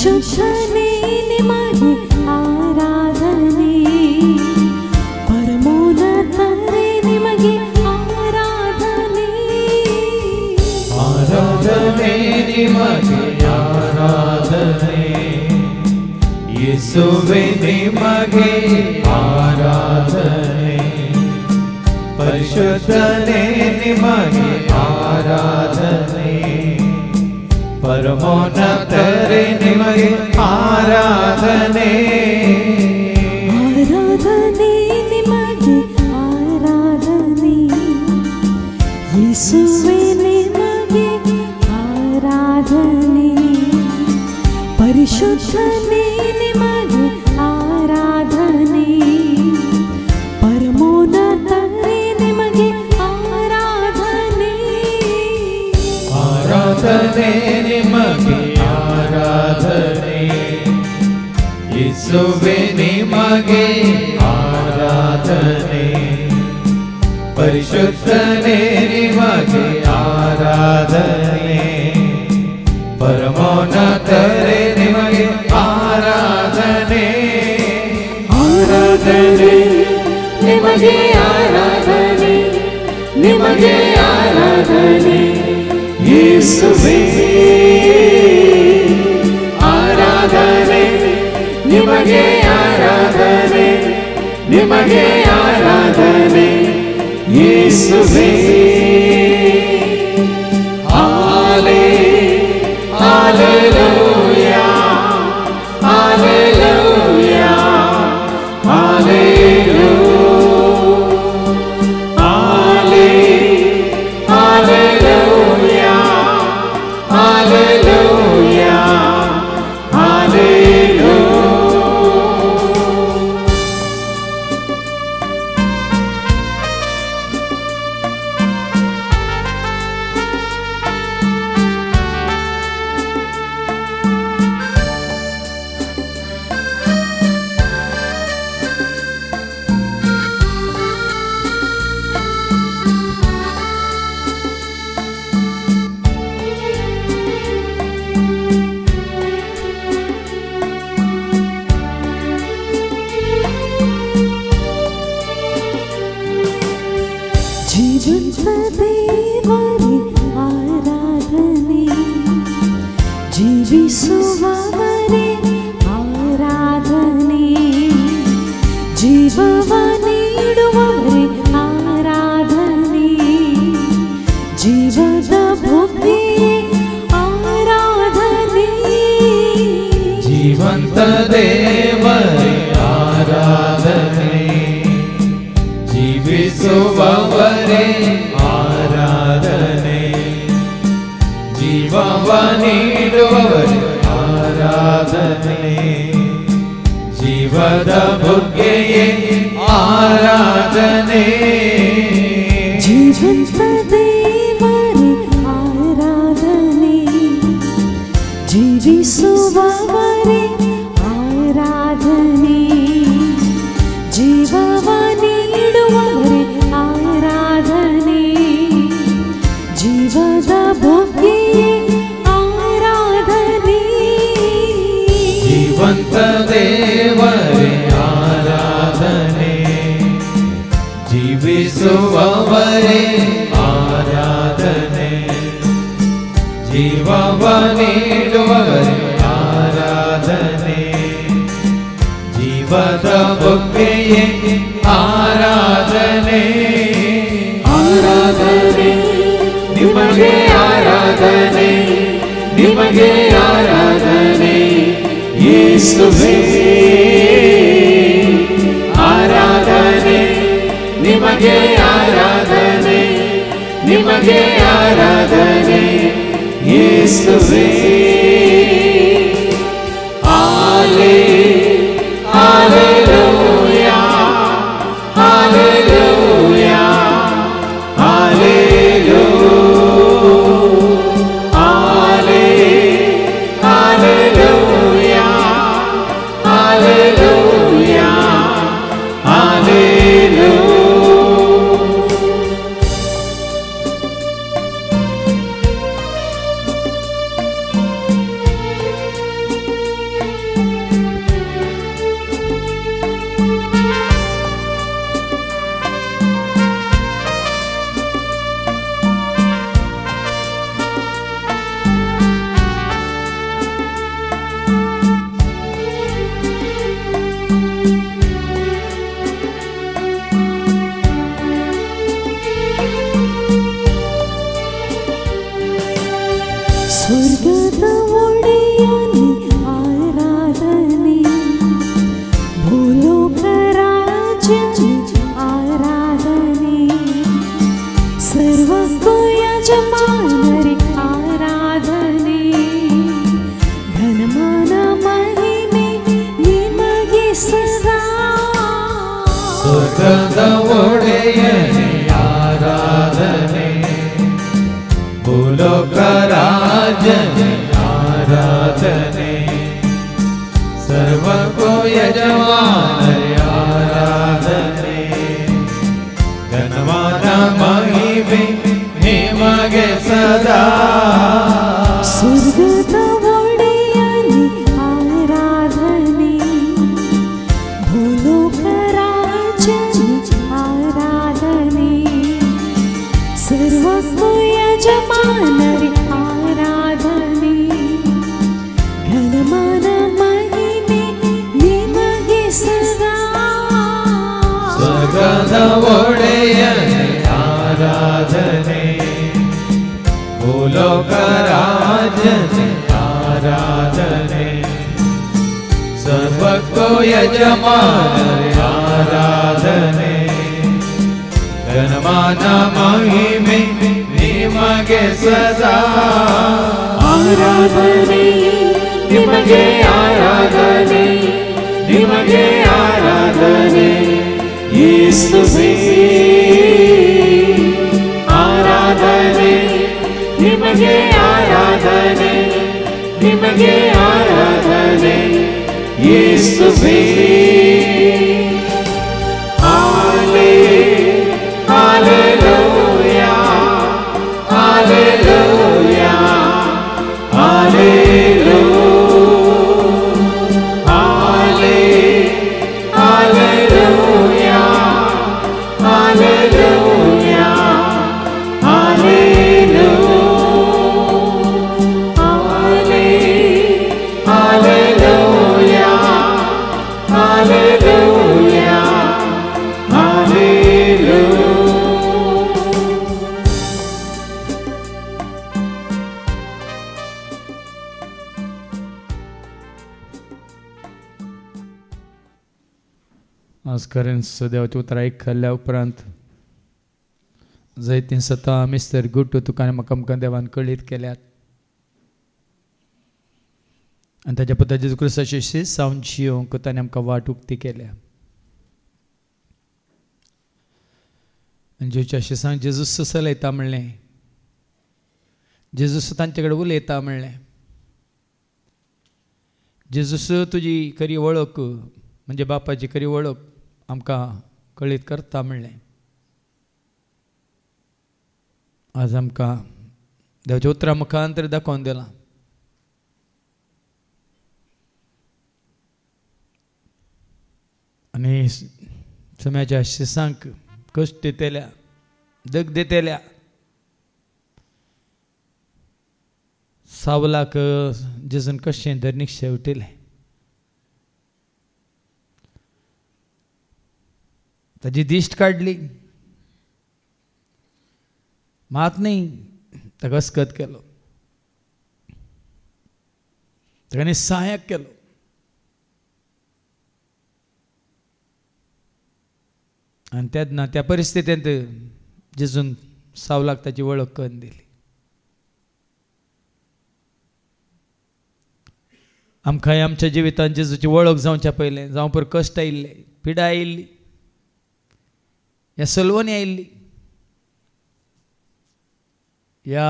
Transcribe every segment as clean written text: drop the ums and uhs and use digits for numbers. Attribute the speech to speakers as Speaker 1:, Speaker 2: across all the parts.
Speaker 1: ಪರಿಶುದ್ಧನೇ ನಿಮಗೆ ಆರಾಧನೆ, ಪರಮೋನ್ನತರೇ ನಿಮಗೆ ಆರಾಧನೆ.
Speaker 2: ಆರಾಧನೆ ನಿಮಗೆ ಆರಾಧನೆ, ಯೇಸುವೇ ನಿಮಗೆ ಆರಾಧನೆ. ಪರಿಶುದ್ಧನೇ ನಿಮಗೆ ಆರಾಧನೆ, ಪರಮೋನ್ನತರೇ ನಿಮಗೆ ಆರಾಧನೆ.
Speaker 1: ಆರಾಧನೆ ನಿಮಗೆ ಆರಾಧನೆ, ಯೇಸುವೇ ನಿಮಗೆ ಆರಾಧನೆ. ಪರಿಶುದ್ಧನೇ ನಿಮಗೆ ಆರಾಧನೆ, ಪರಮೋನ್ನತರೇ ನಿಮಗೆ ಆರಾಧನೆ.
Speaker 2: ಆರಾಧನೆ ನಿಮಗೆ ಆರಾಧನೆ, ಯೇಸುವೇ ನಿಮಗೆ ಆರಾಧನೆ. ಪರಿಶುದ್ಧನೇ ನಿಮಗೆ ಆರಾಧನೆ, ಪರಮೋನ್ನತರೇ ನಿಮಗೆ ಆರಾಧನೆ.
Speaker 1: ಆರಾಧನೆ ನಿಮಗೆ ಆರಾಧನೆ, ನಿಮಗೆ ಆರಾಧನೆ ಯೇಸುವೇ. ಆರಾಧನೆ ನಿಮಗೆ ಆರಾಧನೆ, ನಿಮಗೆ ಆರಾಧನೆ ಯೇಸುವೇ. Hallelujah, hallelujah, hallelujah, hallelujah, hallelujah, hallelujah. ಜೀವಂತ ದೇವರೇ ಆರಾಧನೆ, ಜೀವಿಸುವವರೇ ಆರಾಧನೆ, ಜೀವವ ನೀಡುವವರೇ ಆರಾಧನೆ, ಜೀವದ ಬುದ್ಧಿಯೇ ಆರಾಧನೆ.
Speaker 2: ಜೀವಂತ ದೇವರೇ ಆರಾಧನೆ, ಜೀವಿಸುವವರೇ ಆರಾಧನೆ, ಜೀವವ ನೀಡುವವರೇ ಆರಾಧನೆ, ಜೀವದ ಬುಗ್ಗೆಯೇ ಆರಾಧನೆ.
Speaker 1: ಜೀವಂತ ದೇವರೇ ಆರಾಧನೆ, ಜೀವಿಸುವವರೇ ಆರಾಧನೆ, ಜೀವವ ನೀಡುವವರೇ ಆರಾಧನೆ, ಜೀವದ ಬುಗ್ಗೆಯೇ ಆರಾಧನೆ.
Speaker 2: ಜೀವಂತ ದೇವರೇ ಆರಾಧನೆ, ಜೀವಿಸುವವರೇ ಆರಾಧನೆ, ಜೀವವ ನೀಡುವವರೇ ಆರಾಧನೆ, ಜೀವದ ಬುಗ್ಗೆಯೇ ಆರಾಧನೆ.
Speaker 1: ಆರಾಧನೆ ನಿಮಗೆ ಆರಾಧನೆ, ನಿಮಗೆ ಆರಾಧನೆ ಯೇಸುವೇ. ಆರಾಧನೆ ನಿಮಗೆ ಆರಾಧನೆ, ನಿಮಗೆ ಆರಾಧನೆ ಯೇಸುವೇ. Hallelujah, hallelujah, hallelujah, hallelujah, hallelujah, hallelujah.
Speaker 2: ಸ್ವರ್ಗದ ಒಡೆಯನೇ ಆರಾಧನೆ, ಭೂಲೋಕ ರಾಜನೇ ಆರಾಧನೆ, ಸರ್ವಕ್ಕೂ ಯಜಮಾನರೇ ಆರಾಧನೆ, ಘನವಾದ ಮಹಿಮೆ ನಿಮಗೆ ಸದಾ.
Speaker 3: ಸ್ವರ್ಗದ ಒಡೆಯನೇ ಆರಾಧನೆ, ಭೂಲೋಕ ರಾಜನೇ ಆರಾಧನೆ, ಸರ್ವಕ್ಕೂ ಯಜಮಾನರೇ ಆರಾಧನೆ, ಘನಮಾನ ಮಹಿಮೆ ನಿಮಗೆ ಸದಾ.
Speaker 2: ಸ್ವರ್ಗದ ಒಡೆಯನೇ ಆರಾಧನೆ, ಭೂಲೋಕ ರಾಜನೇ ಆರಾಧನೆ, ಸರ್ವಕ್ಕೂ ಯಜಮಾನರೇ ಆರಾಧನೆ, ಘನಮಾನ ಮಹಿಮೆ ನಿಮಗೆ ಸದಾ.
Speaker 1: ಆರಾಧನೆ ನಿಮಗೆ, ಆರಾಧನೆ ನಿಮಗೆ, ಆರಾಧನೆ ಯೇಸುವೇ. ಆರಾಧನೆ ನಿಮಗೆ, ಆರಾಧನೆ ನಿಮಗೆ, ಆರಾಧನೆ ಯೇಸುವೇ. Hallelujah, hallelujah, hallelujah, hallelujah, hallelujah,
Speaker 4: आस्करेन सदैवचे उतर आयकल्या उपरांत जायतीं सतां मिस्टर गुट्टू तुका म्हाका आमकां देवान कळीत केल्यात आनी ताच्या पुता जेजू क्रिस्ताची शीस जावन जियोंक ताणें आमकां वाट उक्ती केल्या. आनी जेच्या शिसांक जेजूस चलयता म्हणलें, जेजूस तांचे कडेन उलयता म्हणलें, जेजूस तुजी खरी वळख म्हणजे बापाची खरी वळख आमकां कळीत करता म्हणलें. आज आमकां देवाच्या उतरा मुखांतर दाखोवन दिलां. आनी समाच्या शिसांक कश्ट दितेल्या, दग दितेल्या, सावलाक जेजून कशें धर्नीक शेवटिलें. ताजी दिश्ट काडली, मात न्ही ताका अस्कत केलो, ताणें सहाय्यक केलो. आनी तेन्ना त्या परिस्थितींत जेजून सावलाक ताची वळख करून दिली. आमकांय आमच्या जिवितांत जेजूची वळख जावच्या पयलें जावं पर कश्ट आयिल्ले, पिडा आयिल्ली, ह्या सलवणी आयिल्ली, ह्या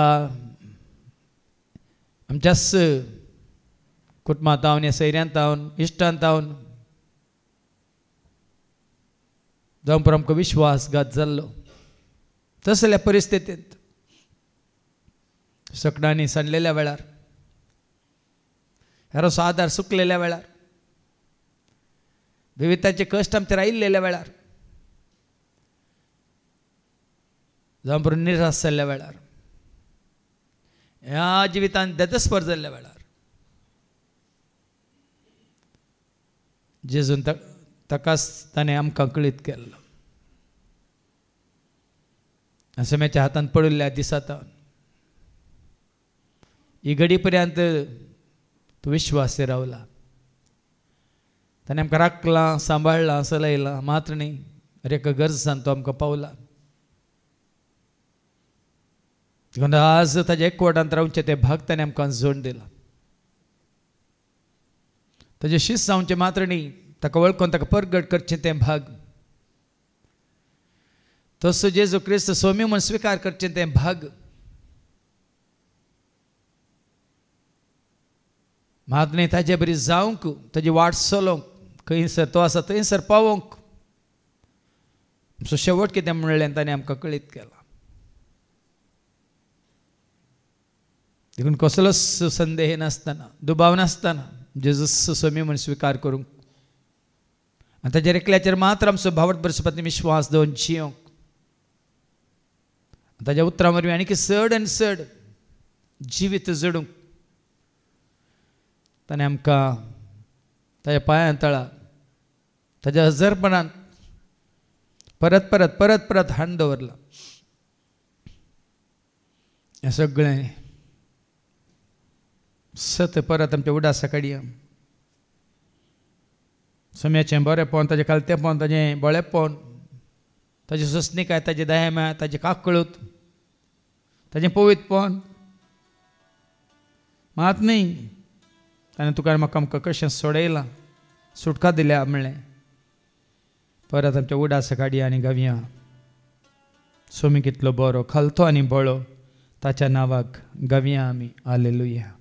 Speaker 4: आमच्याच कुटुंबांत हांवन, ह्या सैऱ्यांत हांवन, इश्टांत हांवन जावं पर आमकां विश्वासघात जाल्लो, तसल्या परिस्थितींत सकडांनी सांडलेल्या वेळार, हेरोसो आदार सुकलेल्या वेळार, विविताचे कश्ट आमचेर आयिल्लेल्या वेळार, जावं पर निराश जाल्ल्या वेळार, ह्या जिवितांत देदस्पर जाल्ल्या वेळार जेजून ताकाच ताणें आमकां कळीत केल्लो. समाच्या हातांत पडिल्ल्या दिसांत ही घडी पर्यंत तूं विश्वासी रावला. ताणें आमकां राखलां, सांबाळलां, चलयलां, मात्र न्ही हर एका गरजान तो आमकां पावला. देखून आज ताच्या एकवटांत रावचे ते भाग ताणें आमकां जोड दिला. ताजें शीस जावचें मात्र न्ही, ताका वळखून ताका परगट करचें तें भाग तसो जेजू क्रिस्त सोमी म्हणून स्वीकार करचे तें भाग महात्मे ताजे बरी जावंक ताजी वाट चलोवंक खंयसर तो आसा थंयसर पावोवंक सो शेवट कितें म्हणलें ताणें आमकां कळीत केलां देखून कसलोच संदेह नासतना दुबाव नासतना जेजू सोमी म्हणून स्वीकार करूंक आनी ताजेर एकल्याचेर मात्र आमचो भावट बरसपाचो विश्वास दवरून जियोंक ताज्या उतरां वरवीं आनीक चड आनी चड जिवीत जडूंक ताणें आमकां ताज्या पांयां तळा ताज्या हजरपणांत परत परत परत परत हाडून दवरलां हें सगळें सत परत आमच्या उडासा काडया सोम्याचें बरेंपण ताजें कालतेपण ताजें बळेपण ताजी सोंसणीकाय ताजी दयामाय ताजी काकळूत ताजें पवित्रपण मात न्ही ताणें तुका म्हाका आमकां कशें सोडयलां सुटका दिल्या म्हणलें परत आमच्या उडासा काडया आनी गावया सोमी कितलो बरो खालतो आनी बळो ताच्या नांवाक गावया आमी हालेलुया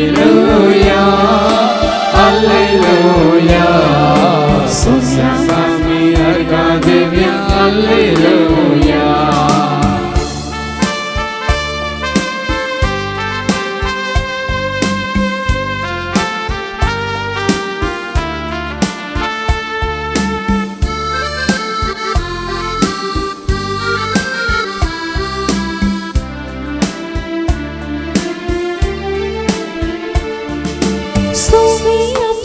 Speaker 1: Alleluia, Alleluia,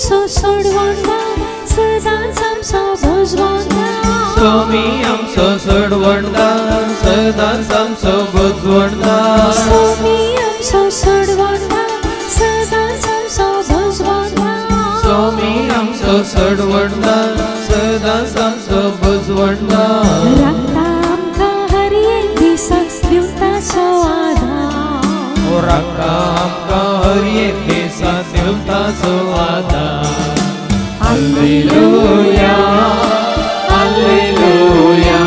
Speaker 3: आमचो सोडवंदा सदांच आमचो भुजवंदा
Speaker 2: स्वामी आमचो सोडवंदा सदांच आमचो भुजवंदा
Speaker 3: स्वामी आमचो सोडवंदा सदांच आमचो भुजवंदा
Speaker 2: स्वामी आमचो सोडवंदा सदांच आमचो भुजवंदा
Speaker 3: रक्ता आमकां हर एक दिसा दिवताचो आधार
Speaker 2: ओ रक्ता आमकां हर एक दिसा दिवताचो आधार
Speaker 1: हालेलुया हालेलुया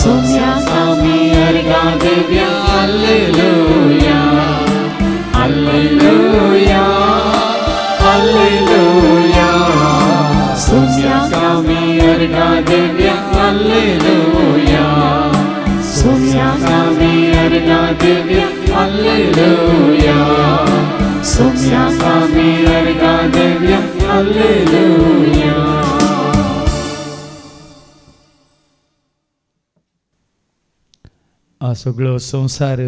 Speaker 1: सोम्याक आमी अर्घा दिवया हालेलुया हालेलुया हालेलुया सोम्याक आमी अर्घा दिवया हालेलुया सोम्याक आमी अर्घा दिवया हालेलुया सोम्याक आमी अर्घा दिवया हालेलुया
Speaker 4: आ सगळो संसार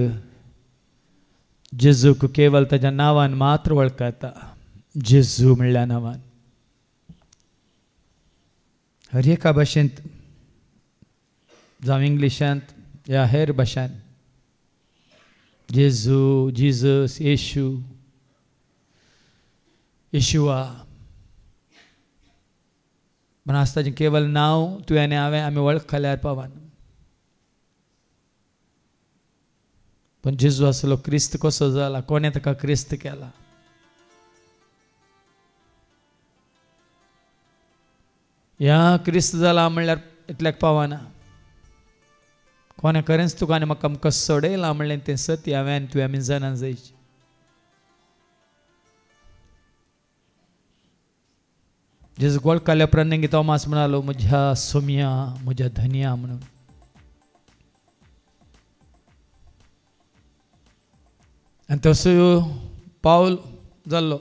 Speaker 4: जेजूक केवळ ताच्या नांवान मात्र वळखता जेजू म्हणल्या नांवान हर एका भाशेंत जावं इंग्लिशांत या हेर भाशांत जेजू जिजस येशू येशुआ पण आज ताचें केवळ नांव तुवें आनी हांवें आमी वळखल्यार पावना पण जेजू असलो क्रिस्त कसो जाला कोणे ताका क्रिस्त केला ह्या क्रिस्त जाला म्हणल्यार इतल्याक पावना कोणे खरेंच तुका आनी म्हाका आमकां सोडयलां म्हणलें तें सत्य हांवें आनी तुवें आमी जाणां जायची जेजू वळखल्या उपरांत तोमास म्हणालो म्हज्या सोम्या म्हज्या धन्या म्हणून आनी तसो पावल जाल्लो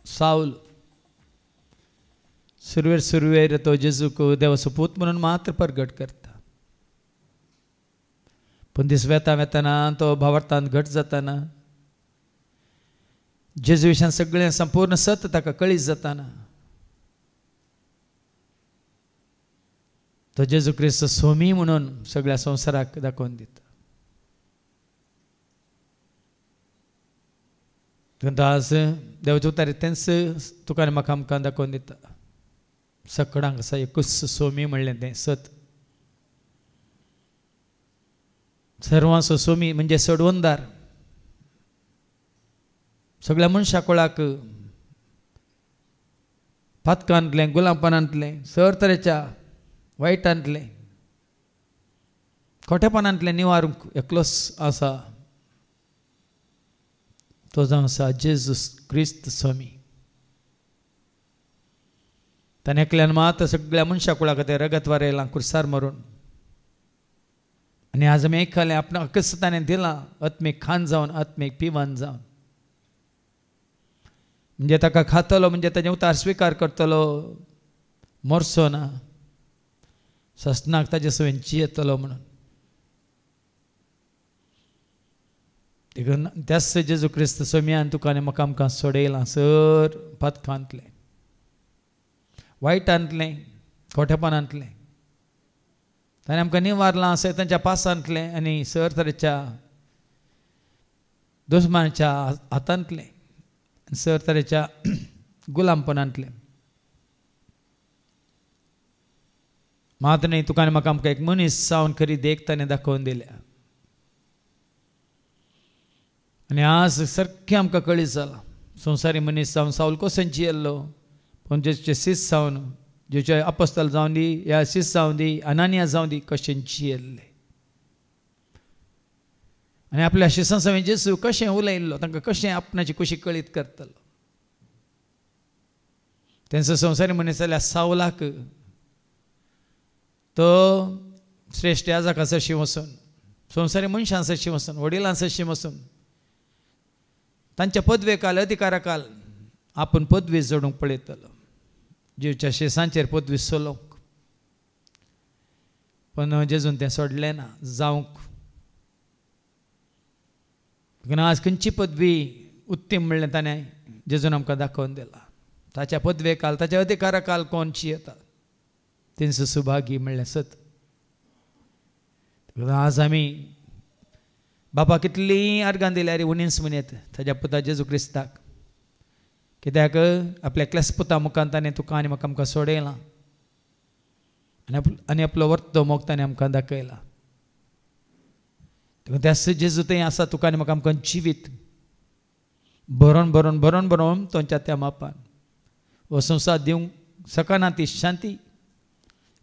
Speaker 4: साऊल सुरवेर तो जेजूक देवाचो पूत म्हणून मात्र प्रगट करता पण दीस वेताना तो भावार्थांत घट जाताना जेजू विशयान सगळें संपूर्ण सत्य ताका कळीत जाताना तो जेजू क्रिस्त सोमी म्हणून सगळ्या संवसाराक दाखोवन दिता आज देवाचे उतारे तेंच तुका आनी म्हाका आमकां दाखोवन दिता सकडांक आसा एकूच सोमी म्हणलें तें सत सर्वांचो सोमी म्हणजे सोडवंदार सगळ्या मनशा कुळाक पातकांतलें गुलामपणांतलें सर तरेच्या वायटांतलें खोटेपणांतलें निवारूंक एकलोच आसा तो जावन आसा जेजू क्रिस्त स्वामी ताणें एकल्यान मात सगळ्या मनशा कुळा खातीर रगत वारयलां कुर्सार मारून आनी आज आमी आयकलें आपणाक हक्क ताणें दिलां आत्मीक खान जावन आत्मीक पिवान जावन म्हणजे ताका खातलो म्हणजे ताचें उतार स्विकार करतलो मरचो ना सस्नाक ताचे सवेन जियेतलो म्हणून त्याच जेजू क्रिस्त सोम्यान तुका आनी म्हाका आमकां सोडयलां सर पातकांतलें वायटांतलें खोटेपणांतलें ताणें आमकां निवारलां सैतांच्या पासांतलें आनी सर तरेच्या दुस्मानाच्या हातांतलें सर तरेच्या गुलामपणांतलें मात न्ही तुका आनी म्हाका आमकां एक मनीस जावन खरी देख ताणें दाखोवन दिल्या आनी आज सारकें आमकां कळीत जालां संवसारी मनीस जावन साऊल कसो जियेल्लो पूण जेचे शिस्त जावन जेचे अपोस्तल जावन दी ह्या शिस्त जावन दी अनानिया जावन दी कशें जियेल्ले आनी आपल्या शिस्तां सवें जेजू कशें उलयल्लो तांकां कशें आपणाची कुशी कळीत करतलो तेंचो संवसारी मनीस जाल्यार सावलाक तो श्रेश्ठ याजका सरशी वचून संवसारी मनशां सरशी वचून वडिलां सरशी वचून तांच्या पदवेकाल अधिकाराकाल आपूण पदवी जोडूंक पळयतलो जीवच्या शेसांचेर पदवी सोलोवंक पण जेजून तें सोडलें ना जावंक आज खंयची पदवी उत्तीम म्हणलें ताणें जेजून आमकां दाखोवन दिला ताच्या पदवे काल ताच्या अधिकारा काल कोणची येता तेंच सुभागी म्हणलें सत. आज आमी बापा कितली आर्गां दिल्यार उणीस मनेत ताच्या पुता जेजू क्रिस्ताक, कित्याक आपल्या एकल्याच पुता मुखान ताणें तुका आनी म्हाका आमकां सोडयलां आनी आपलो वर्तो मोग ताणें आमकां दाखयला. त्याच जेजू थंय आसा तुका आनी म्हाका आमकां जिवीत भरोन भरोन भरोन भरोन तांच्या त्या मापान हो संवसार दिवंक सकना ती शांती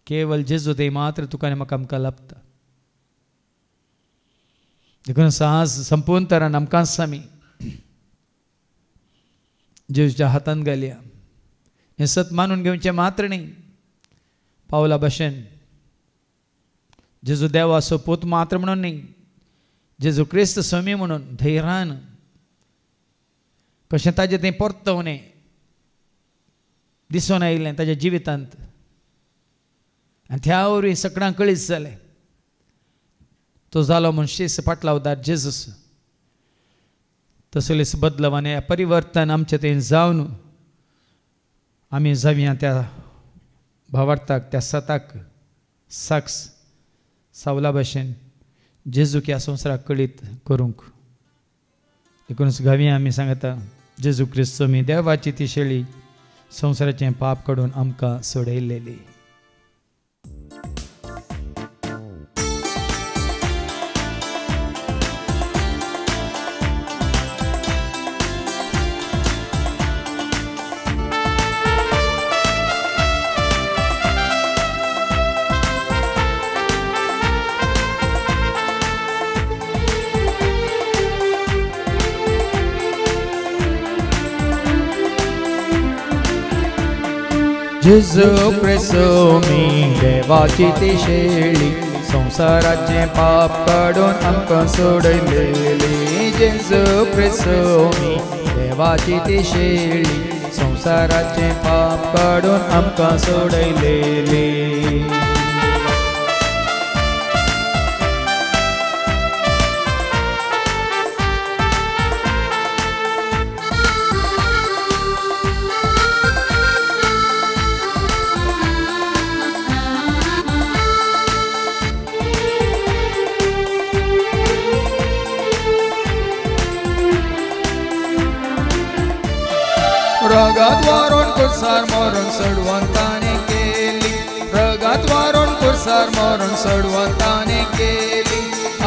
Speaker 4: केवळ जेजू थंय मात्र तुका आनी म्हाका आमकां लाभता. देखून आज संपूर्ण तरान आमकांच आमी जेजूच्या हातान घालया. हें सत मानून घेवचें मात्र न्ही, पावला भशेन जेजू देव असो पूत मात्र म्हणून न्ही, जेजू क्रिस्त स्वामी म्हणून धैर्यान कशें ताजें तें परतवणें दिसून आयिल्लें ताच्या जिवितांत आनी त्या वरवीं सगळ्यांक कळीत जालें तो जालो म्हूण शीस फाटलावदार जेजूस. तसलेच बदलाव आनी परिवर्तन आमचें थंय जावन आमी जावया त्या भावार्थाक त्या सताक साक्ष सावला भशेन जेजूक ह्या संवसाराक कळीत करूंक. देखूनच घावी आमी सांगता जेजू क्रिस्त स्वामी देवाची ती शेळी संवसाराचें पाप काडून आमकां सोडयलेली.
Speaker 2: जेजू क्रिस्त स्वामी देवाची ती शेळी संवसाराचें पाप काडून आमकां सोडयलेली. जेजू क्रिस्त स्वामी देवाची ती शेळी संवसाराचें पाप काडून आमकां सोडयलेली. रगात वारून कुसार मारून सोडवून ताणें केली, रगात वारून कुसार मारून सोडवून ताणें केली.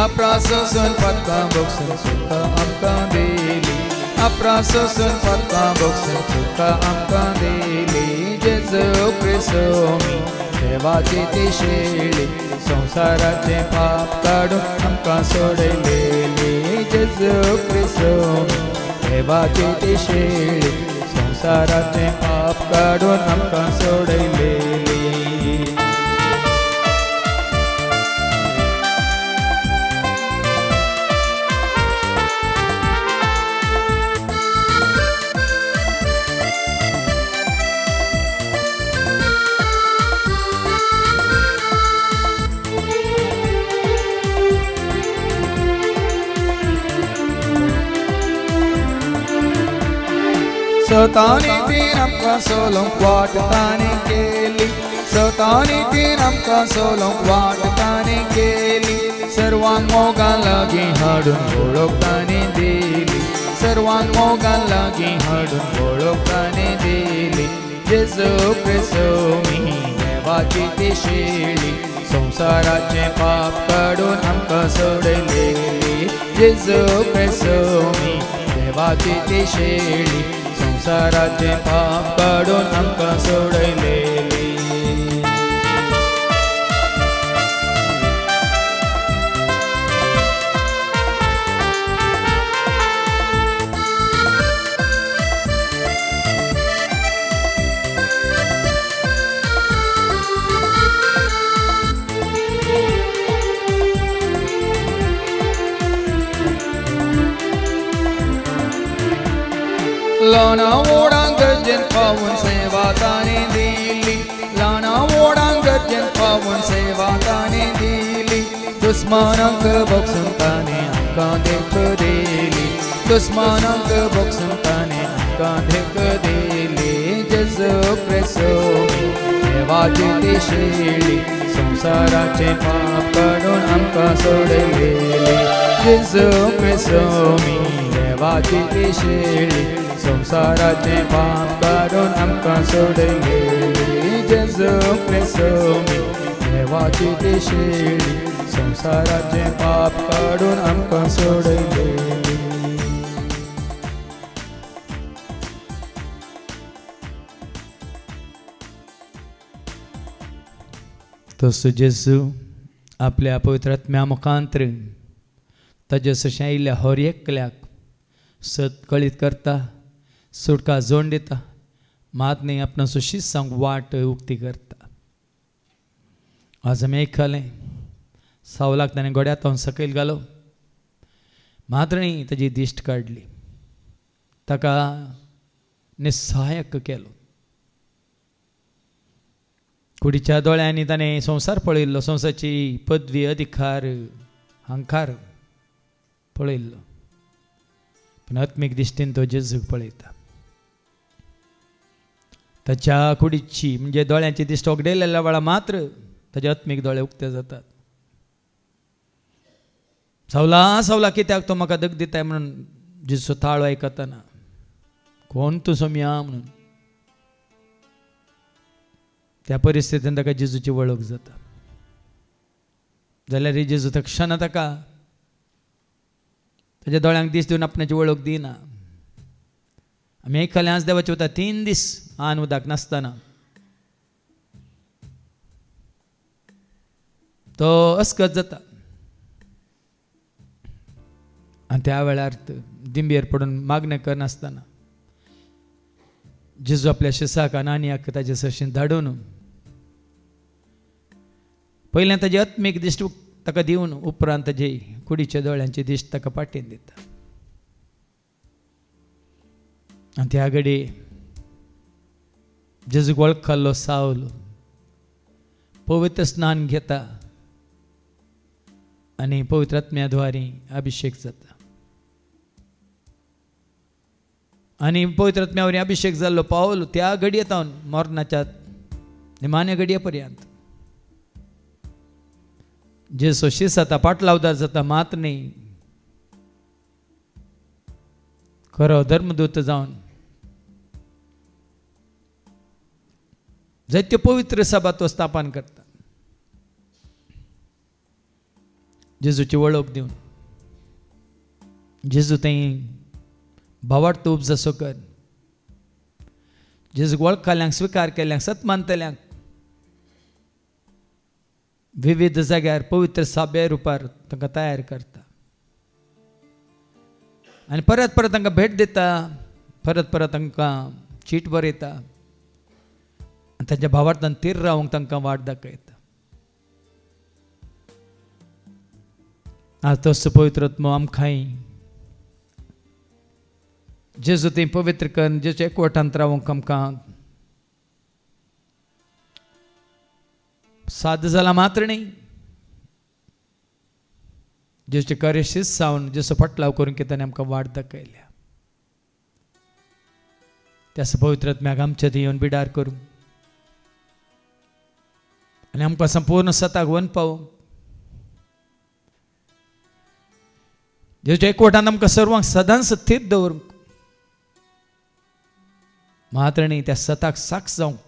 Speaker 2: अपरासून पत्कां बोगसून सुका आमकां दिली, अपरासून पत्कां बोगसून सुका आमकां दिली. जेजू क्रिस्त स्वामी देवाची ती शेळी संवसाराचें पाप काडून आमकां सोडयलेली. जेजू क्रिस्त स्वामी देवाची ती शेळी संवसाराचें पाप काडून आमकां सोडयलेली. सतानी तीन आमकां सोलोंक वाट ताणें केली, सतानी तीन आमकां सोलोंक वाट ताणें केली. सर्वांक मोगान लागीं हाडून वळख ताणें दिली, सर्वांक मोगान लागीं हाडून वळख ताणें दिली. जेजू क्रिस्त स्वामी देवाची ती शेळी संवसाराचें पाप काडून आमकां सोडयलेली. जेजू क्रिस्त स्वामी देवाची ती शेळी संवसाराचें पाप काडून आमकां सोडयलेली. लाना ओढांक गरजेन पावून सेवा ताणें दिली, लाना ओढांक गरजेन पावून सेवा ताणें दिली. दुस्मानांक बोगसून ताणें आमकां देख दिली, दुस्मानांक बोगसून ताणें आमकां देख दिली. सोमी देवाची ती शेळी संसाराचे पाप काढून आमकां सोडयलेली जेजू सोमी देवाची ती शेळी संसाराचे पाप काढून आमकां सोडयलेली जेजू सोमी देवाची ती शेळी संसाराचे पाप काढून आमकां सोडयलेली
Speaker 4: तसो जेजू आपल्या पवित्र आत्म्या मुखांतर ताजे सशें आयिल्ल्या हर एकल्याक सत कळीत करता सुटका जोड दिता मात न्ही आपणा सुशीत सांग वाट उक्ती करता आज आमी आयकलें सावलाक ताणें गोड्यांत सकयल घालो मात्र न्ही ताजी दिश्ट काडली ताका निसहायक केलो कुडीच्या दोळ्यांनी ताणें संवसार पळयल्लो संवसाराची पदवी अधिकार हांकार पळयल्लो पूण आत्मीक दिश्टीन तो जेजूक पळयता ताच्या कुडीची म्हणजे दोळ्यांची दिश्ट ओगडयलेल्या वेळा मात्र ताचे आत्मीक दोळे उक्ते जातात सावला सावला कित्याक तो म्हाका दग दिताय म्हणून जेजूचो ताळो आयकतना कोण तूं सोम्या म्हणून त्या परिस्थितीन ताका जेजूची वळख जाता जाल्यार जेजू क्षण ताका ताच्या दोळ्यांक दीस दिवन आपणाची वळख दिना आमी आयकलें आज देवाचें उतर 3 दीस आन उदक नासतना तो अस्कत जाता आनी त्या वेळार दिंबेर पडून मागणें करनासतना जेजू आपल्या शिसाक आनानियाक ताचे सशें धाडून पयलें ताजी आत्मीक दिश्ट ताका दिवन उपरांत ताजे कुडीच्या दोळ्यांची दिश्ट ताका पाटेन दिता आनी त्या घडी जेजूक वळखलो सावल पवित्र स्नान घेता आनी पवित्र आत्म्याद्वारे अभिषेक जाता आनी पवित्र आत्म्यावरी अभिषेक जाल्लो पावलो त्या घडयेंत मरणाच्या निमाण्या घडये पर्यंत जे सोशीस जाता पाटलावदार जाता मात न्ही खरो धर्मदूत जावन जायत्यो पवित्र सभा तो स्थापन करता जेजूची वळख दिवन जेजू थंय भावार्थ उपजसो कर जेजूक वळखल्यांक स्विकार केल्यांक सत मानतल्यांक विविध जाग्यार पवित्र साबे रुपार तांकां तयार करता आनी परत परत तांकां भेट दिता परत परत तांकां चीट बरयता आनी तांच्या भावार्थान तीर रावंक तांकां वाट दाखयता आज तसो पवित्र आत्मो आमकांय जेजू थंय पवित्र करून जेजूच्या एकवटांत रावंक आमकां साद जाला मात्र न्ही जेजूचे कार्यशीस जावन जेजू फाटलाव करून ताणें आमकां वाट दाखयल्या त्या पवित्र आत्म्याक आमच्या थंय येवन बिडार करूं आनी आमकां संपूर्ण सताक वन पावोवंक जेजूच्या एकवटांत आमकां सर्वांक सदांच स्थिर दवरूंक मात्र न्ही त्या सताक साक्ष जावंक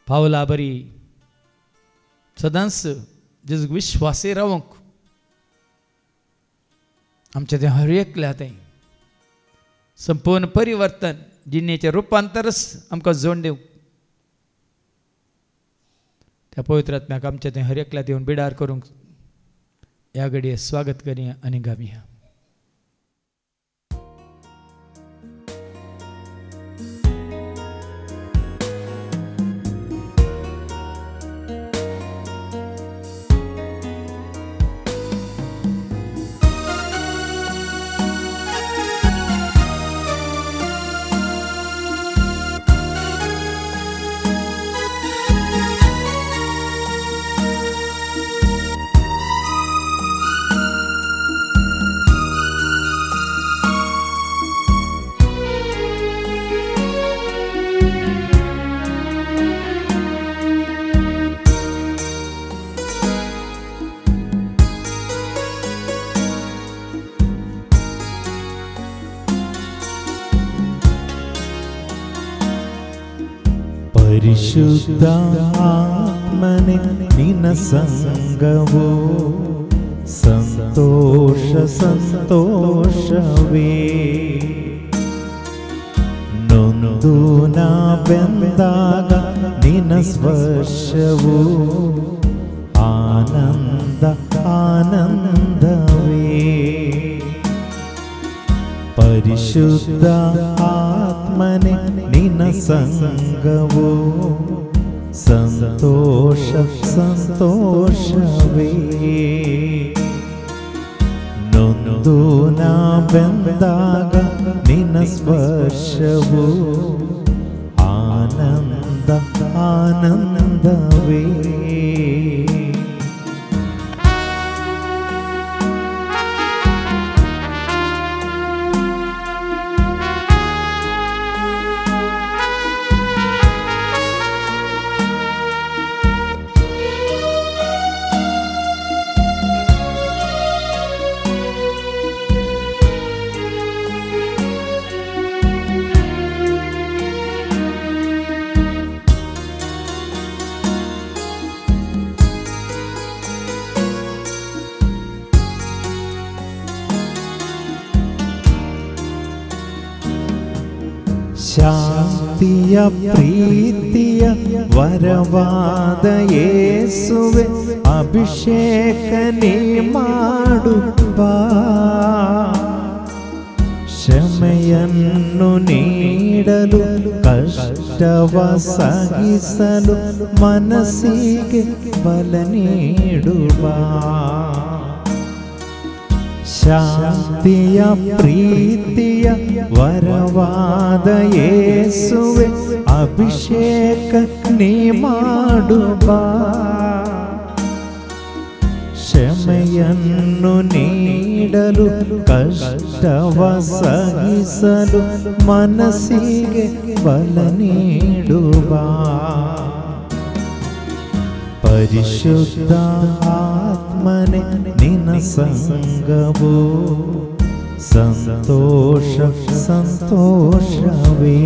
Speaker 4: पावला बरी सदांच जेजूक विश्वासी रावंक आमच्या ते हर एकल्या थंय संपूर्ण परिवर्तन जिणेचें रुपांतरच आमकां जोड दिवंक त्या पवित्र आत्म्याक आमच्या थंय हर एकल्या येवन बिडार करूंक ह्या घडये स्वागत करुया आनी गावया.
Speaker 1: ಪರಿಶುದ್ಧಾತ್ಮನೆ ನಿನ್ನ ಸಂಗವು ಸಂತೋಷ ಸಂತೋಷವೇ. ನೊಂದು ನಾ ಬೆಂದಾಗ ನಿನ್ನ ಸ್ಪರ್ಶವು ಆನಂದ ಆನಂದವೇ. ಪರಿಶುದ್ಧ ಆತ್ಮನೆ ನಿನ್ನ ಸಂಗವು ಸಂತೋಷ ಸಂತೋಷವೇ. ನೊಂದು ನಾ ಬೆಂದಾಗ ನಿನ್ನ ಸ್ಪರ್ಶವು ಆನಂದ ಆನಂದವೇ. ಶಾಂತಿಯ ಪ್ರೀತಿಯ ವರವಾದ ಯೇಸುವೆ ಅಭಿಷೇಕ ನೀ ಮಾಡು ಬಾ. ಕ್ಷಮೆಯನ್ನು ನೀಡಲು ಕಷ್ಟವ ಸಹಿಸಲು ಮನಸ್ಸಿಗೆ ಬಲ ನೀಡು ಬಾ. ಶಾಂತಿಯ ಪ್ರೀತಿಯ ವರವಾದ ಯೇಸುವೆ ಅಭಿಷೇಕ ನೀ ಮಾಡು ಬಾ. ಕ್ಷಮೆಯನ್ನು ನೀಡಲು ಕಷ್ಟವ ಸಹಿಸಲು ಮನಸ್ಸಿಗೆ ಬಲ ನೀಡು ಬಾ. ಪರಿಶುದ್ಧ ಆತ್ಮನೆ ನಿನ್ನ ಸಂಗವು ಸಂತೋಷ ಸಂತೋಷವೇ.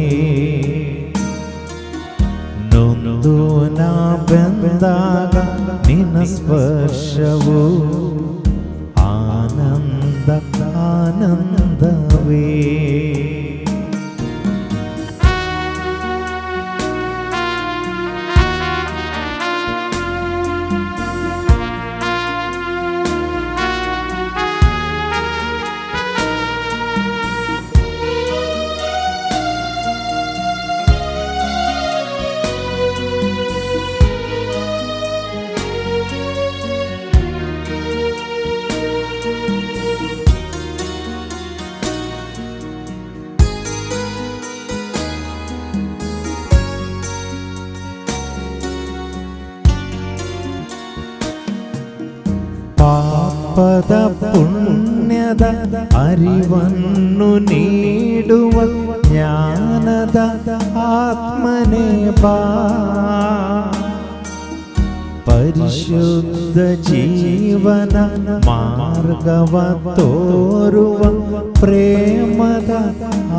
Speaker 1: ನೊಂದು ನಾ ಬೆಂದಾಗ ನಿನ್ನ ಸ್ಪರ್ಶವು ಆನಂದ ಆನಂದವೇ. ಪಾಪದ ಪುಣ್ಯದ ಅರಿವನ್ನು ನೀಡುವ ಜ್ಞಾನದ ಆತ್ಮನೇ ಬಾ. ಪರಿಶುದ್ಧ ಜೀವನ ಮಾರ್ಗವ ತೋರುವ ಪ್ರೇಮದ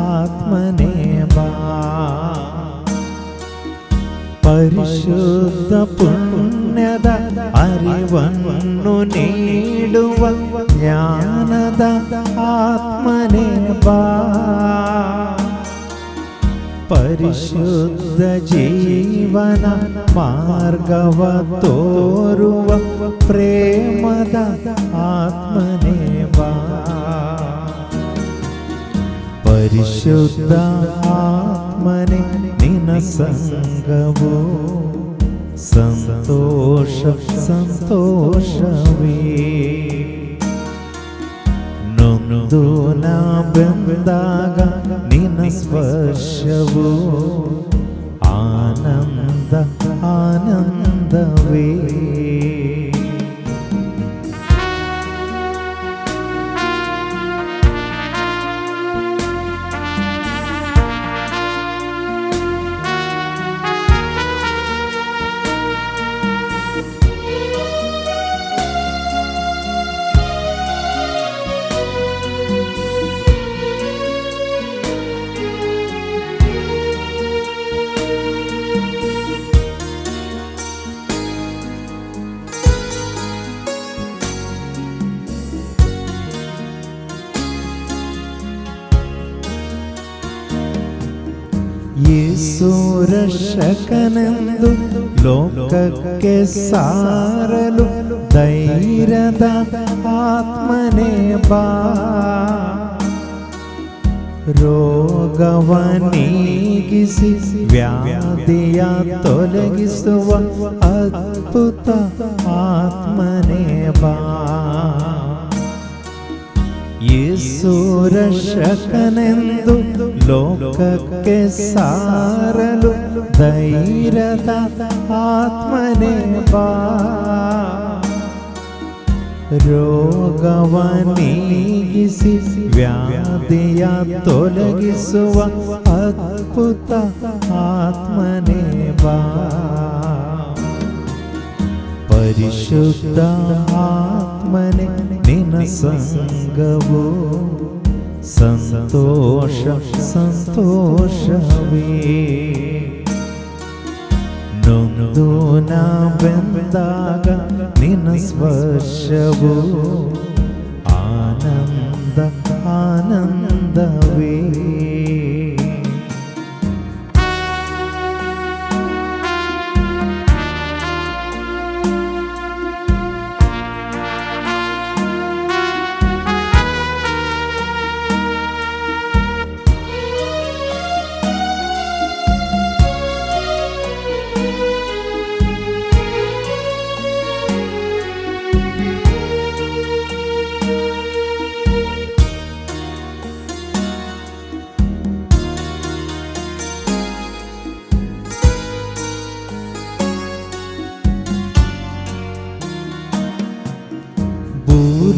Speaker 1: ಆತ್ಮನೇ ಬಾ. ಪರಿಶುದ್ಧ ಪುಣ್ಯದ ಅರಿವನ್ನು ನೀಡುವ ಜ್ಞಾನದ ಆತ್ಮನೇ ಬಾ. ಪರಿಶುದ್ಧ ಜೀವನ ಮಾರ್ಗವ ತೋರುವ ಪ್ರೇಮದ ಆತ್ಮನೇ ಬಾ. ಪರಿಶುದ್ಧ ಆತ್ಮನೆ ನಿನ್ನ ಸಂಗವು ಸಂತೋಷ ಸಂತೋಷವೇ. ನೊಂದು ನಾ ಬೆಂದಾಗ ನಿನ್ನ ಸ್ಪರ್ಶವು ಆನಂದ ಆನಂದವೇ. ಯೇಸು ರಕ್ಷಕನೆಂದು ಲೋಕಕ್ಕೆ ಸಾರಲು ಧೈರ್ಯದ ಆತ್ಮನೇ ಬಾ. ರೋಗವ ನೀಗಿಸಿ ವ್ಯಾಧಿಯ ತೊಲಗಿಸುವ ಅದ್ಭುತ ಆತ್ಮನೇ ಬಾ. ಯೇಸು ರಕ್ಷಕನೆಂದು ಲೋಕಕ್ಕೆ ಸಾರಲು ಧೈರ್ಯದ ಆತ್ಮನೇ ಬಾ. ರೋಗವ ನೀಗಿಸಿ ವ್ಯಾಧಿಯ ತೊಲಗಿಸುವ ಅದ್ಭುತ ಆತ್ಮನೇ ಬಾ. ಪರಿಶುದ್ಧ ಆತ್ಮನೆ ನಿನ್ನ ಸಂಗವು ಸಂತೋಷ ಸಂತೋಷವೇ. ನೊಂದು ನಾ ಬೆಂದಾಗ ನಿನ್ನ ಸ್ಪರ್ಶವು ಆನಂದ ಆನಂದವೇ.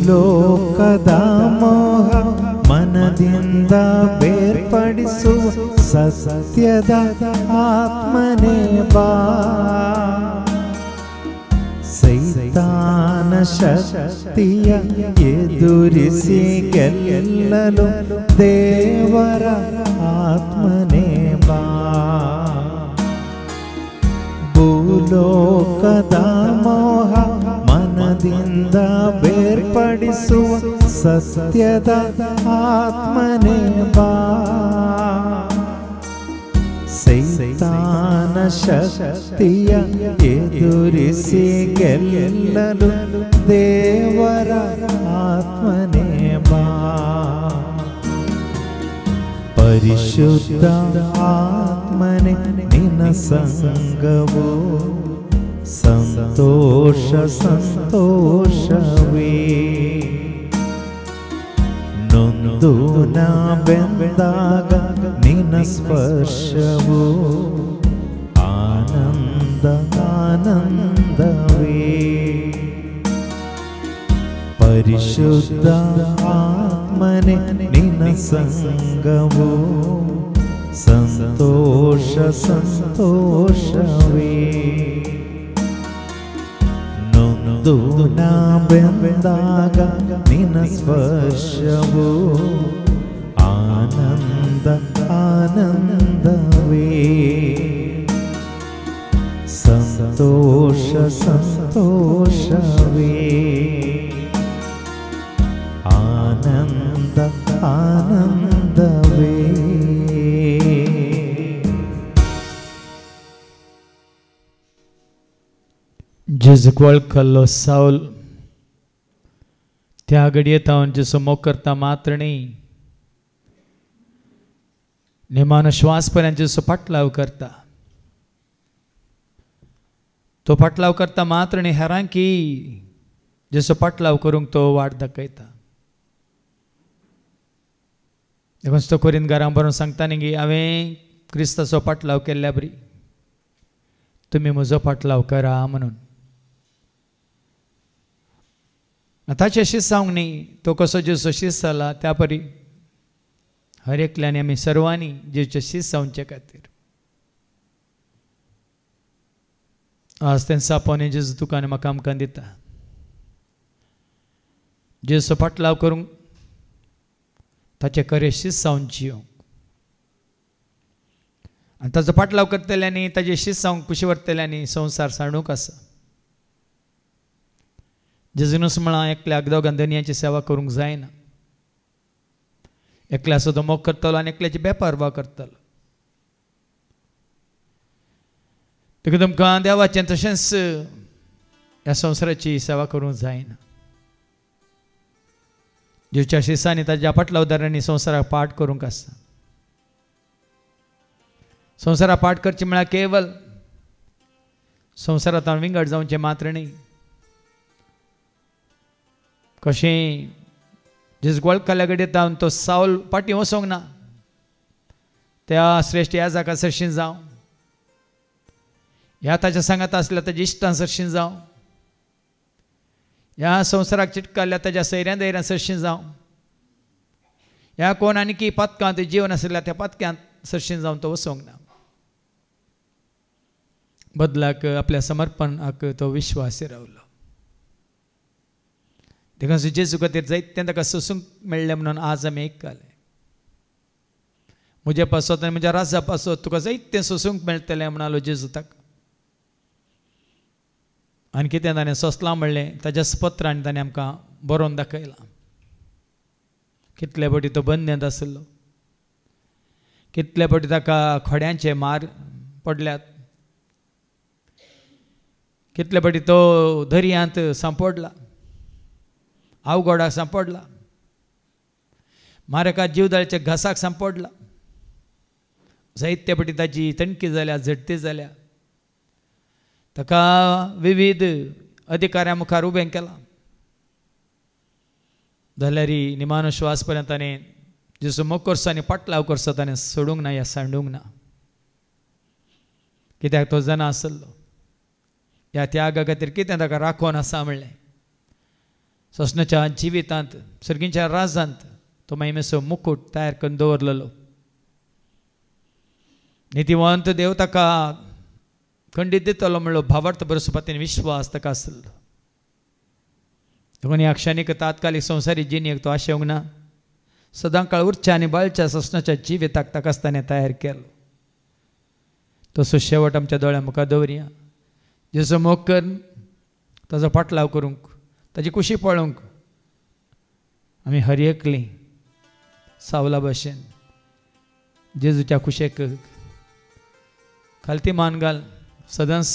Speaker 1: ಲೋಕದ ಮೋಹ ಮನದಿಂದ ಬೇರ್ಪಡಿಸುವ ಸತ್ಯದ ಆತ್ಮನೇ ಬಾ. ಸೈತಾನ ಶಕ್ತಿಯ ಎದುರಿಸಿ ಗೆಲ್ಲಲು ದೇವರ ಆತ್ಮನೇ ಬಾ. ಭೂಲೋಕದ ಮೋಹ ಮನದಿಂದ ಬೇರ್ಪಡಿಸುವ ಸತ್ಯದ ಆತ್ಮನೇ ಬಾ. ಸೈತಾನ ಶಕ್ತಿಯ ಎದುರಿಸಿ ಗೆಲ್ಲಲು ದೇವರ ಆತ್ಮನೇ ಬಾ. ಪರಿಶುದ್ಧ ಆತ್ಮನೆ ನಿನ್ನ ಸಂಗವು ಸಂತೋಷ ಸಂತೋಷವೇ. ನೊಂದು ನಾ ಬೆಂದಾಗ ನಿನ್ನ ಸ್ಪರ್ಶವು ಆನಂದ ಆನಂದವೇ. ಪರಿಶುದ್ಧ ಆತ್ಮನೆ ನಿನ್ನ ಸಂಗವು ಸಂತೋಷ ಸಂತೋಷವೇ. ನೊಂದು ನಾ ಬೆಂದಾಗ ನಿನ್ನ ಸ್ಪರ್ಶವು ಆನಂದ ಆನಂದವೇ. ಸಂತೋಷ ಸಂತೋಷವೇ. ಆನಂದ ಆನಂದವೇ.
Speaker 4: Jezus kallo Saul त्या घडीએ तावन जेसो मोग करता मात्र नाही, नेमानो श्वास पर्यंत जेसो पाटलाव करता, तो पाटलाव करता मात्र नाही, हेरां की जेसो पाटलाव करूंक तो वाट दाखयता. देखून तो कोरीन घरां बरोवन सांगता न्ही की हांवें क्रिस्ताचो पाटलाव केल्ल्या बरी, तुमी म्हजो पाटलाव करा म्हणून. ताचे शीस जावंक न्ही, तो कसो जेसो शीस जाला त्या परी हर एकल्यानी आमी सर्वांनी जेचे शीस जावचे खातीर आज तें सापोवणी जेजू तुका आनी म्हाका आमकां दिता. जेसो पाटलाव करूंक ताचे खरें शीस जावन जियोंक, आनी ताचो पाटलाव करतल्यांनी ताजे शीस जावंक कुशी व्हरतल्यांनी संवसार साणूक आसा. जेजूनच म्हळां एकल्याक दोगां दुनियाची सेवा करूंक जायना. एकल्या सुद्दां मोग करतलो आनी एकल्याची बेपारवा करतलो. देखून तुमकां देवाचें तशेंच ह्या संवसाराची सेवा करूंक जायना. ज्यूच्या शिसांनी ताच्या फाटल्या उदाहरणांनी संवसाराक पाठ करूंक आसता. संवसाराक पाठ करचें म्हळ्यार केवल संवसारांत विंगड जावचें मात्र न्ही. कशें जेस गोळकाल्या घडयेत तो सावल पाटी वचोंक ना, त्या श्रेश्ठ याजाका सरशीं जावं, ह्या ताच्या सांगात आसल्या ताच्या इश्टां सरशीं जावं, ह्या संवसाराक चिटकाल्ल्या ताच्या सैऱ्यां दैऱ्यां सरशीं जावं, ह्या कोण आनीक पथकांत जीवन आसल्या त्या पथक्यांत सरशीं जावन तो वचोंक ना. बदलाक आपल्या समर्पणाक तो विश्वास रावलो. देखून जेजू खातीर जायतें ताका सोसूंक मेळ्ळें म्हणून आज आमी आयकले. म्हज्या पासत आनी म्हज्या राजा पासत तुका जायतें सोसूंक मेळटलें म्हणालो जेजू ताका. आनी कितें ताणें सोंसलां म्हणलें ताच्या पत्रांनी ताणें आमकां बरोवन दाखयलां. कितले फावटी तो बंदेंत आसलो, कितले फावटी ताका खोड्यांचे मार पडल्यात, कितले फावटी तो दर्यांत सांपडला, आवगोडाक सांपडला, मारकात जीवदाळ्याच्या घासाक सांपडला. जायते फावटी ताची तणकी जाल्या, झटती जाल्या. ताका विविध अधिकाऱ्यां मुखार उबें केलां. जाल्यार निमानो श्वास पर्यंत ताणें जेजू मोग करचो आनी पाटलाव करचो ताणें सोडूंक ना या सांडूंक ना. कित्याक तो जाणा आसलो ह्या त्यागा खातीर कितें ताका राखोन आसा म्हणलें. सोंसणाच्या जिवितांत सर्गींच्या राजांत तो महिमेचो मुकुट तयार करून दवरलेलो. नितीवंत देव ताका खंडीत दितलो म्हणलो भावार्थ बरोवपाचो विश्वास ताका आसलो. देखून ह्या क्षणीक तात्कालीक संवसारी जिणेक तो आशेवंक ना. सदां काळ उरच्या आनी बाळच्या सोंसणाच्या जिविताक ताकाच ताणें तयार केलो. तसो शेवट आमच्या दोळ्या मुखार दवरया. जेजू मोग कर, ताजो पाटलाव करूंक, ताजी कुशी पळोवंक आमी हरयेकलीं सावला भशेन जेजूच्या कुशेक खालती मान घाल. सदांच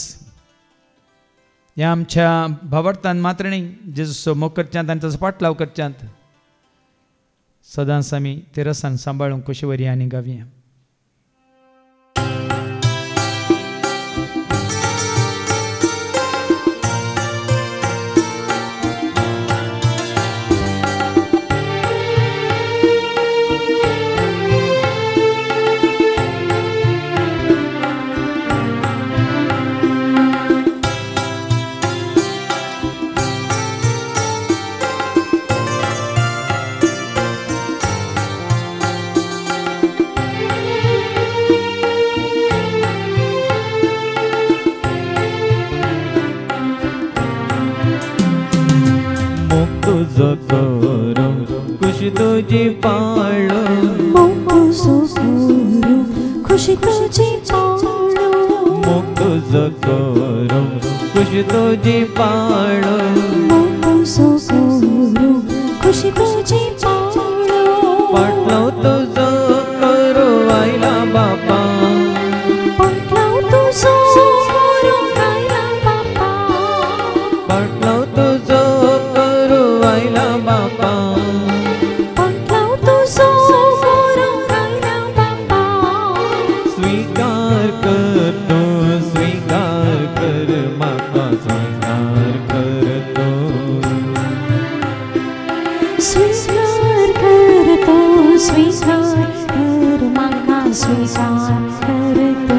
Speaker 4: ह्या आमच्या भावार्थान मात्र न्ही, जेजूचो मोग करच्यांत आनी ताजो पाटलाव करच्यांत सदांच आमी तेरसान सांबाळूंक कशी वरी आनी गावया.
Speaker 1: खुशी तुझी पाळो,
Speaker 3: खुशी तुझी पाळो,
Speaker 1: मोग तुझो करो, खुशी तुझी पाळो,
Speaker 3: खुशी तुझी पाळो,
Speaker 1: पाटलाव तुझो करो आयला बापा,
Speaker 3: पाटलाव तुझो करो आयला बापा,
Speaker 1: पाटलाव तुझो करो आयला बापा,
Speaker 3: पाटलाव तुझो करो आयला बापा,
Speaker 1: स्वीकार कर तो, स्वीकार कर माका, स्वीकार कर तो,
Speaker 3: स्वीकार कर तो, स्वीकार कर माका, स्वीकार कर तो.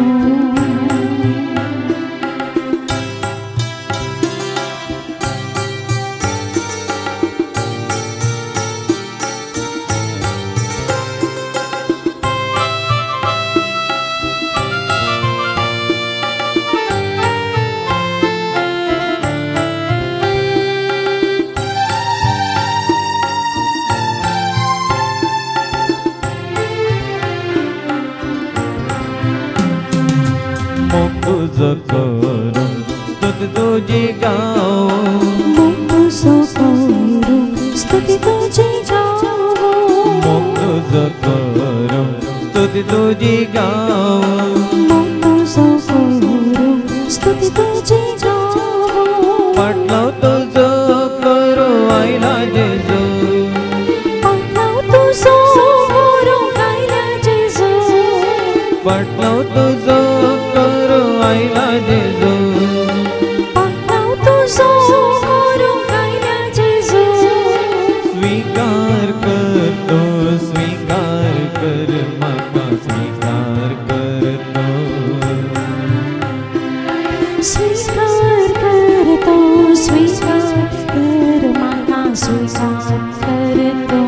Speaker 1: तुझो करो स्तुति तुझी गाओ,
Speaker 3: तुझो करो स्तुति तुझी गाओ,
Speaker 1: तुझो करो स्तुति तुझी गाओ,
Speaker 3: तुझो करो
Speaker 1: पटलो तुझो करू आयला जेजू
Speaker 3: पटलो तुझो करू आयला जेजू
Speaker 1: स्वीकार करतो स्वीकार कर म्हाका स्वीकार करतो
Speaker 3: स्वीकार करतो स्वीकार कर म्हाका स्वीकार करतो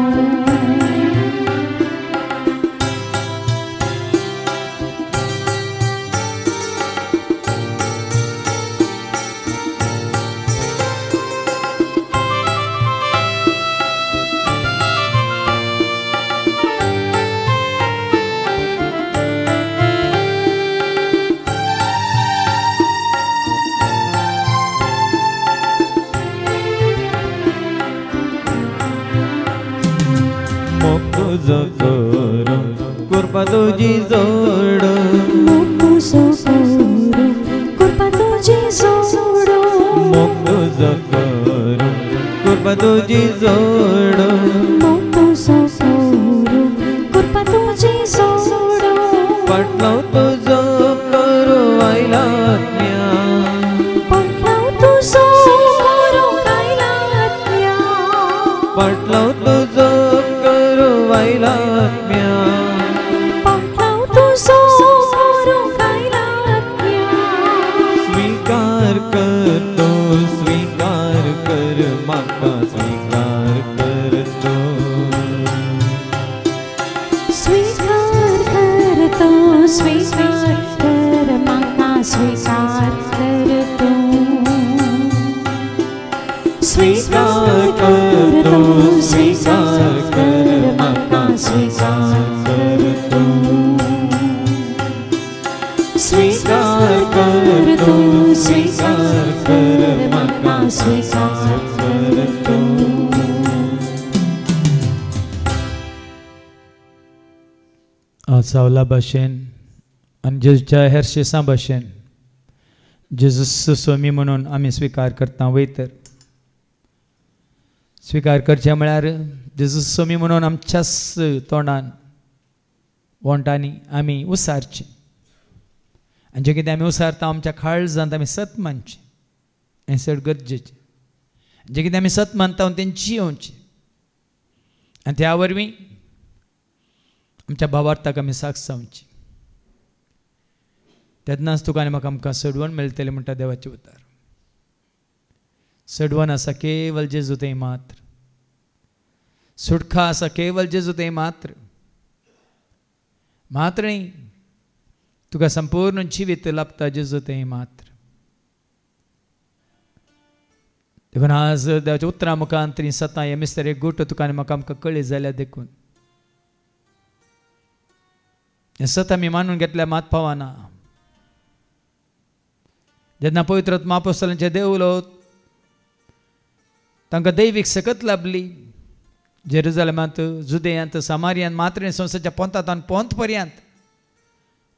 Speaker 1: तुझो करू कृपा तुझी जोड
Speaker 3: तुझो करू कृपा तुझी जोड
Speaker 1: तुझो करू कृपा तुझी जोड
Speaker 3: तुझो करू कृपा तुझी जोड
Speaker 1: पटलो तुझो करू आयला आत्म्या
Speaker 3: पटलो तुझो करू आयला आत्म्या
Speaker 1: पटलो तुझो आयला आत्म्या
Speaker 3: पटलो तुझो करू आयला आत्म्या
Speaker 1: स्वीकार करतो स्वीकार कर म्हाका स्वीकार करतो
Speaker 3: स्वीकार करतो स्वीकार कर म्हाका स्वीकार करतो स्वीकार करतो स्वीकार कर म्हाका स्वीकार करतो स्वीकार करतो स्वीकार कर म्हाका स्वीकार करतो
Speaker 4: सावला भाशेन आनी जेजूच्या हेरशेसां भाशेन जेजू स्वामी म्हणून आमी स्वीकार करता वयतर स्वीकार करचें म्हळ्यार जेजू स्वामी म्हणून आमच्याच तोंडान वोंटांनी आमी उसारचें आनी जें कितें आमी उसारता आमच्या काळजांत आमी सत मानचें हें चड गरजेचें जें कितें आमी सत मानता तें जियोवचें आनी त्या वरवीं आमच्या भावार्थाक आमी सागसावची तेन्नाच तुका आनी म्हाका आमकां सडवण मेळटलें म्हणटा देवाचें उतर सडवण आसा केवल जेजू तें मात्र सुटका आसा केवल जेजू तें मात्र मात्र न्ही तुका संपूर्ण जिवीत लाभता जेजू तें मात्र देखून आज देवाच्या उतरां मुखांत सतां हे मिस्तर एक गोट तुका आनी म्हाका आमकां कळ्ळी जाल्यार देखून हें सत आमी मानून घेतल्या मात पावना जेन्ना पवित्र आपोस्तलांचे देवलो तांकां दैवीक सकत लाभली जेरुजलेमांत जुदेयांत सामारियांत मात्र संवसाराच्या पोंतांत पोंत पर्यंत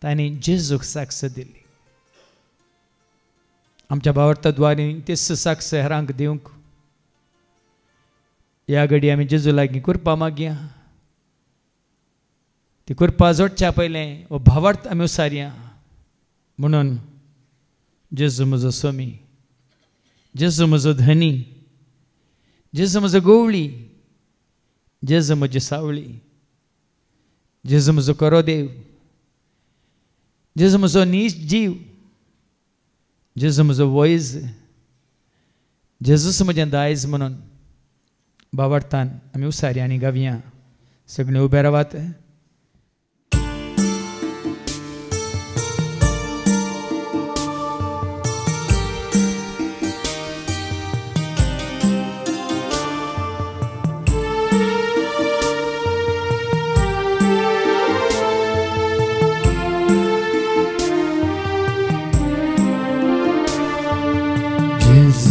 Speaker 4: तांणी जेजूक साक्ष दिली आमच्या भावार्थद्वारे तीच साक्ष हेरांक दिवंक ह्या घडी आमी जेजू लागीं कृपा मागया ती कृपा जोडच्या पयलें हो भावार्थ आमी उसारया म्हणून जेजू म्हजो स्वामी जेजू म्हजो धनी जेजू म्हजो गवळी जेजू म्हजी सावळी जेजू म्हजो करो देव जेजू म्हजो नीज जीव जेजू म्हजो वैज जेजूच म्हजें दायज म्हणून भावार्थान आमी उसारया आनी गावया सगळीं उबे रावात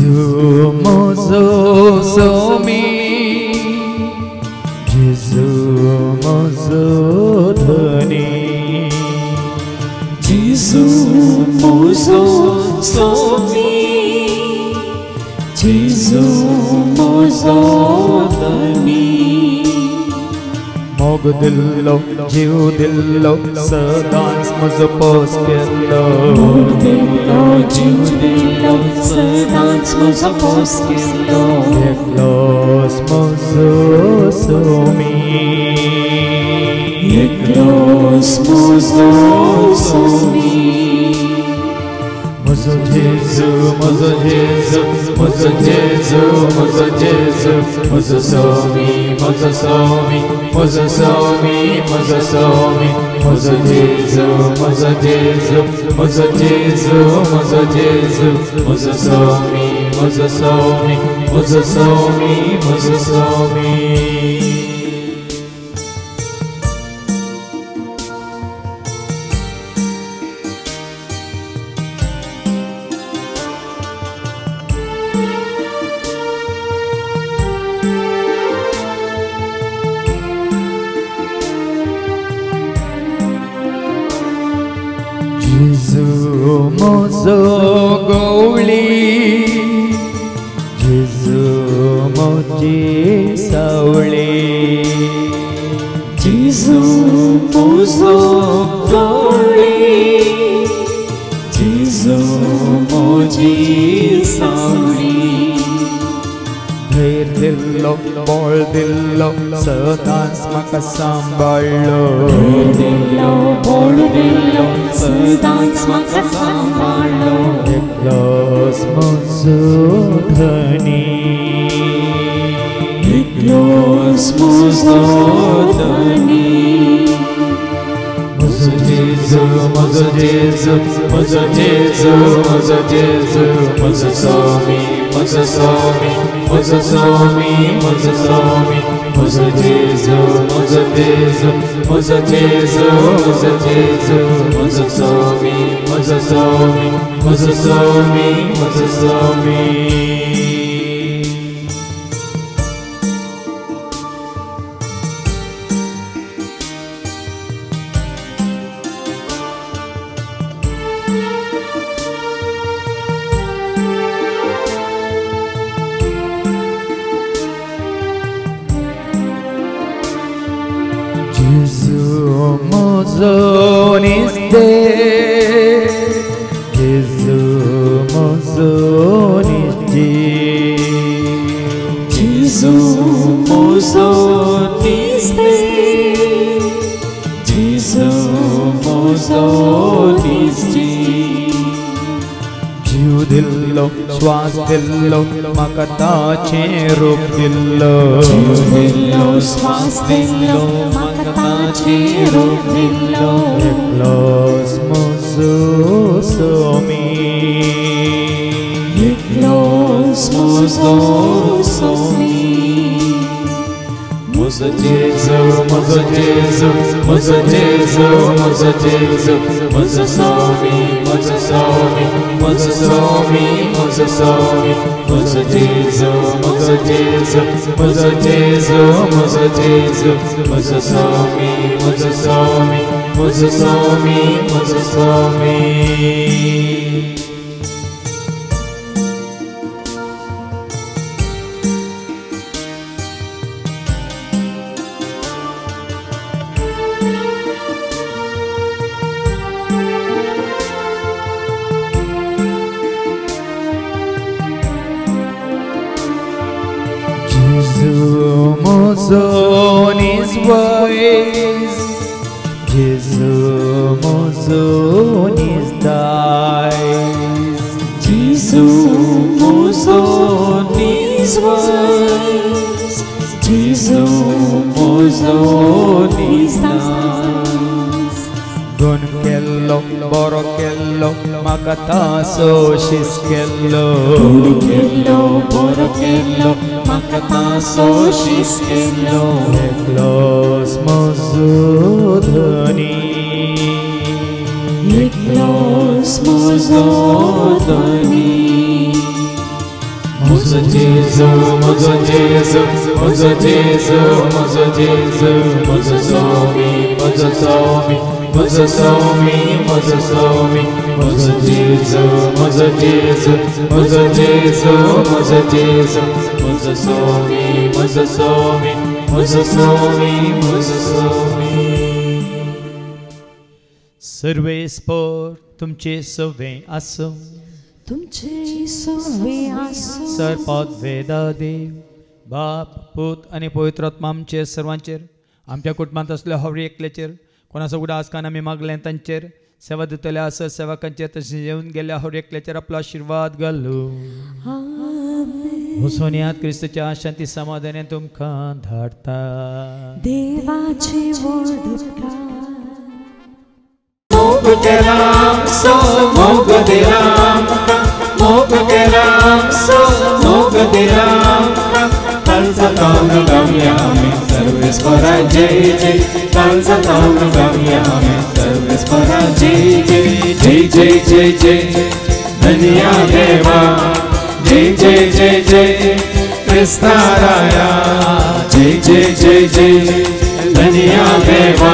Speaker 1: Jesu mozo somi, Jesu mozo dhani,
Speaker 3: Jesu mozo somi, Jesu mozo dhani,
Speaker 4: मोग दिल्लो जीव दिल्लो सदांस मुझ पोस्केल्लो
Speaker 3: Dillo, Jiv dillo, Sedans muzo poskillo.
Speaker 4: Yeklos muzo somi
Speaker 3: Yeklos muzo somi.
Speaker 4: Muzo Jesu, muzo Jesu, muzo Jesu, muzo Jesu, muzo somi, muzo somi, muzo somi, muzo somi, muzo Jesu, muzo Jesu, muzo Jesu, muzo Jesu, muzo somi, muzo somi, muzo somi, muzo somi. Jesu mozo gowli, Jesu moji sauli,
Speaker 3: Jesu muzo gowli, Jesu moji sauli.
Speaker 4: Dhair dillo, bol dillo, Sedans maka samballo.
Speaker 3: Dillo, bolu dillo, Sedans maka samballo.
Speaker 4: Yeklos muzo dhani,
Speaker 3: Yeklos muzo dhani.
Speaker 4: muzo Jesu, muzo Jesu, muzo Jesu, muzo Jesu, muzo somi, muzo somi, muzo somi, muzo somi, muzo Jesu, muzo Jesu, muzo Jesu, muzo Jesu, muzo somi, muzo somi, muzo somi, muzo somi. Jesu mozo niste, Jesu mozo niste,
Speaker 3: Jesu muzo niste, Jesu muzo niste.
Speaker 4: जीव दिल्लो श्वास दिल्लो मकता चे रूप दिल्लो
Speaker 3: Dillo, श्वास दिल्लो, मकता चे रूप दिल्लो.
Speaker 4: Yeklos muzo somi,
Speaker 3: Yeklos muzo somi.
Speaker 4: muzo Jesu, muzo Jesu, muzo Jesu, muzo Jesu, muzo somi, muzo somi, muzo somi, muzo somi, muzo Jesu, muzo Jesu, muzo Jesu, muzo Jesu, muzo somi, muzo somi, muzo somi, muzo somi. Jesu mozo is wise, Jesu mozo is dies,
Speaker 3: Jesu muzo wise, Jesu muzo
Speaker 4: gun kello, boro kello, makata so shiskello,
Speaker 3: Kello, borokello, makata so shiskello.
Speaker 4: Yeklos mozo dhani,
Speaker 3: Yeklos muzo dhani.
Speaker 4: muzo Jesu, muzo Jesu, muzo Jesu, muzo Jesu, muzo somi, muzo somi, muzo somi, muzo somi, muzo Jesu, muzo Jesu, muzo Jesu, muzo Jesu, muzo somi, muzo somi, muzo somi, muzo somi. सर्वेस्पर तुमचे सवे आसो
Speaker 3: तुमचे सवे आसो
Speaker 4: सरपद वेदा देव बाप पूत आनी पवित्र आत्मा आमचेर सर्वांचेर आमच्या कुटुंबांत असल्या हवरी एकल्याचेर कोणाचो उडास कान आमी मागलें तांचेर सेवा दितल्या असर सेवकांचेर तशें येवन गेल्या हवरी एकल्याचेर आपलो आशिर्वाद घालूं हुसोनियात क्रिस्तच्या शांती समाधानान तुमकां धाडटा
Speaker 3: देवाचे वडपकार
Speaker 1: मोग केलाम सो मोग दिलाम मोग केलाम सो मोग दिलाम तांचा तान गावया आमी सर्वेस्परा जय जय तांचा तान गावया आमी सर्वेस्परा जय जय जय जय जय जय धन्या देवा जय जय जय जय क्रिस्ताराया जय जय जय जय धन्या देवा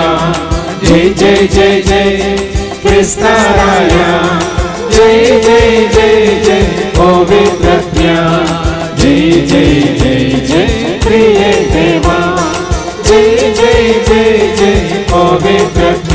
Speaker 1: जय जय जय जय क्रिस्ताराया जय जय जय जय पवित्रज्ञा जय जय जय जय प्रिय देवा जय जय जय जय पवित्र